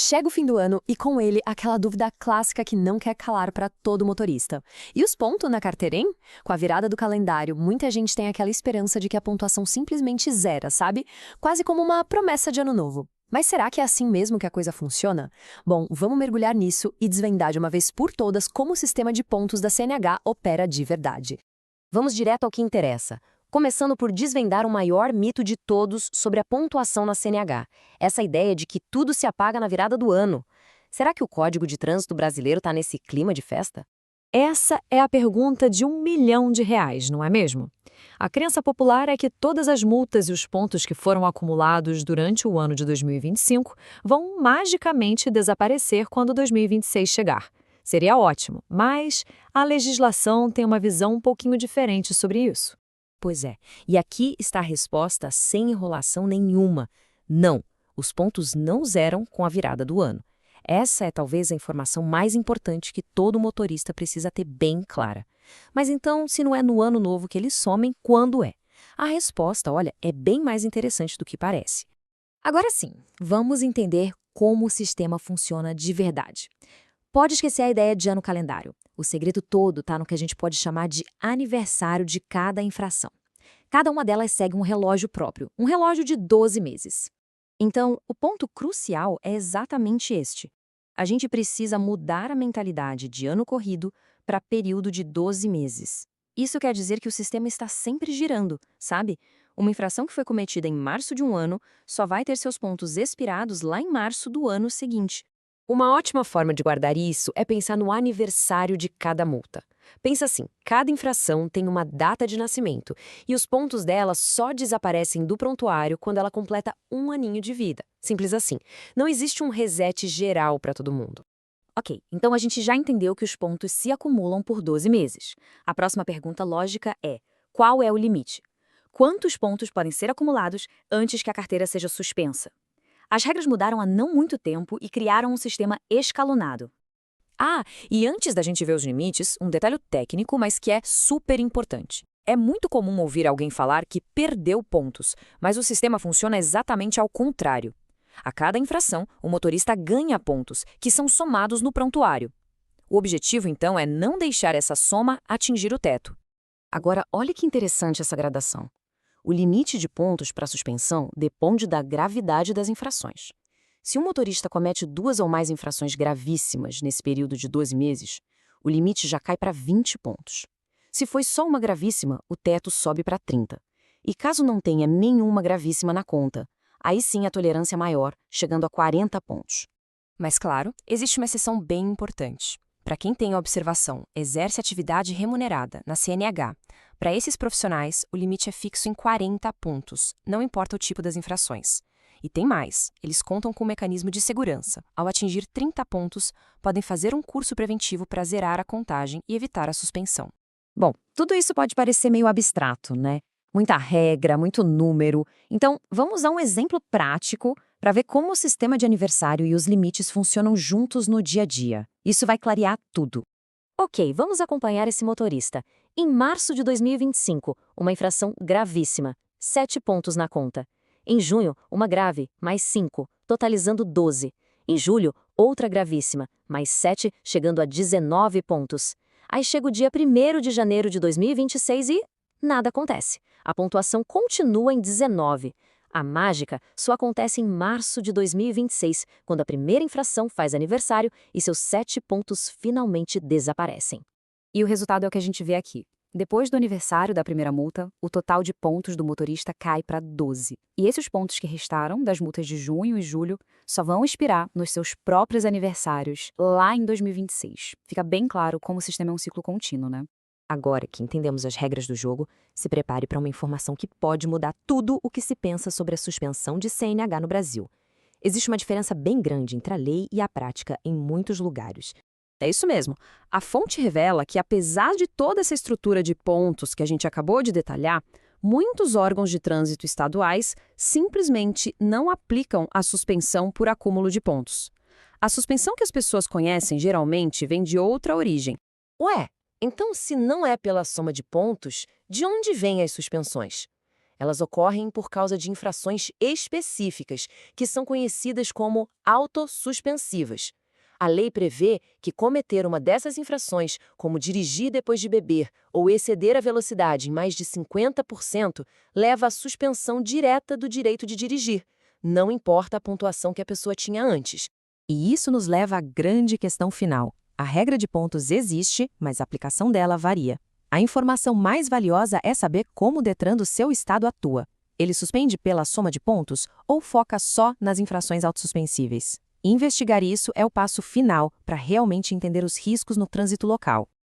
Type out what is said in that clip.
Chega o fim do ano e com ele aquela dúvida clássica que não quer calar para todo motorista. E os pontos na carteira, hein? Com a virada do calendário, muita gente tem aquela esperança de que a pontuação simplesmente zera, sabe? Quase como uma promessa de ano novo. Mas será que é assim mesmo que a coisa funciona? Bom, vamos mergulhar nisso e desvendar de uma vez por todas como o sistema de pontos da CNH opera de verdade. Vamos direto ao que interessa. Começando por desvendar o maior mito de todos sobre a pontuação na CNH. Essa ideia de que tudo se apaga na virada do ano. Será que o Código de Trânsito brasileiro está nesse clima de festa? Essa é a pergunta de R$ 1 milhão, não é mesmo? A crença popular é que todas as multas e os pontos que foram acumulados durante o ano de 2025 vão magicamente desaparecer quando 2026 chegar. Seria ótimo, mas a legislação tem uma visão um pouquinho diferente sobre isso. Pois é, e aqui está a resposta sem enrolação nenhuma. Não, os pontos não zeram com a virada do ano. Essa é talvez a informação mais importante que todo motorista precisa ter bem clara. Mas então, se não é no ano novo que eles somem, quando é? A resposta, olha, é bem mais interessante do que parece. Agora sim, vamos entender como o sistema funciona de verdade. Pode esquecer a ideia de ano calendário. O segredo todo está no que a gente pode chamar de aniversário de cada infração. Cada uma delas segue um relógio próprio, um relógio de 12 meses. Então, o ponto crucial é exatamente este. A gente precisa mudar a mentalidade de ano corrido para período de 12 meses. Isso quer dizer que o sistema está sempre girando, sabe? Uma infração que foi cometida em março de um ano só vai ter seus pontos expirados lá em março do ano seguinte. Uma ótima forma de guardar isso é pensar no aniversário de cada multa. Pensa assim, cada infração tem uma data de nascimento e os pontos dela só desaparecem do prontuário quando ela completa um aninho de vida. Simples assim. Não existe um reset geral para todo mundo. Ok, então a gente já entendeu que os pontos se acumulam por 12 meses. A próxima pergunta lógica é: qual é o limite? Quantos pontos podem ser acumulados antes que a carteira seja suspensa? As regras mudaram há não muito tempo e criaram um sistema escalonado. Ah, e antes da gente ver os limites, um detalhe técnico, mas que é super importante. É muito comum ouvir alguém falar que perdeu pontos, mas o sistema funciona exatamente ao contrário. A cada infração, o motorista ganha pontos, que são somados no prontuário. O objetivo, então, é não deixar essa soma atingir o teto. Agora, olha que interessante essa gradação. O limite de pontos para suspensão depende da gravidade das infrações. Se um motorista comete 2 ou mais infrações gravíssimas nesse período de 12 meses, o limite já cai para 20 pontos. Se foi só uma gravíssima, o teto sobe para 30. E caso não tenha nenhuma gravíssima na conta, aí sim a tolerância é maior, chegando a 40 pontos. Mas claro, existe uma exceção bem importante. Para quem tem a observação, exerce atividade remunerada na CNH, para esses profissionais, o limite é fixo em 40 pontos, não importa o tipo das infrações. E tem mais, eles contam com um mecanismo de segurança. Ao atingir 30 pontos, podem fazer um curso preventivo para zerar a contagem e evitar a suspensão. Bom, tudo isso pode parecer meio abstrato, né? Muita regra, muito número. Então, vamos usar um exemplo prático para ver como o sistema de aniversário e os limites funcionam juntos no dia a dia. Isso vai clarear tudo. Ok, vamos acompanhar esse motorista. Em março de 2025, uma infração gravíssima, 7 pontos na conta. Em junho, uma grave, mais 5, totalizando 12. Em julho, outra gravíssima, mais 7, chegando a 19 pontos. Aí chega o dia 1º de janeiro de 2026 e nada acontece. A pontuação continua em 19. A mágica só acontece em março de 2026, quando a primeira infração faz aniversário e seus 7 pontos finalmente desaparecem. E o resultado é o que a gente vê aqui. Depois do aniversário da primeira multa, o total de pontos do motorista cai para 12. E esses pontos que restaram das multas de junho e julho só vão expirar nos seus próprios aniversários lá em 2026. Fica bem claro como o sistema é um ciclo contínuo, né? Agora que entendemos as regras do jogo, se prepare para uma informação que pode mudar tudo o que se pensa sobre a suspensão de CNH no Brasil. Existe uma diferença bem grande entre a lei e a prática em muitos lugares. É isso mesmo. A fonte revela que, apesar de toda essa estrutura de pontos que a gente acabou de detalhar, muitos órgãos de trânsito estaduais simplesmente não aplicam a suspensão por acúmulo de pontos. A suspensão que as pessoas conhecem geralmente vem de outra origem. Ué, então se não é pela soma de pontos, de onde vêm as suspensões? Elas ocorrem por causa de infrações específicas, que são conhecidas como autossuspensivas. A lei prevê que cometer uma dessas infrações, como dirigir depois de beber ou exceder a velocidade em mais de 50%, leva à suspensão direta do direito de dirigir. Não importa a pontuação que a pessoa tinha antes. E isso nos leva à grande questão final. A regra de pontos existe, mas a aplicação dela varia. A informação mais valiosa é saber como o Detran do seu estado atua. Ele suspende pela soma de pontos ou foca só nas infrações autossuspensíveis? Investigar isso é o passo final para realmente entender os riscos no trânsito local.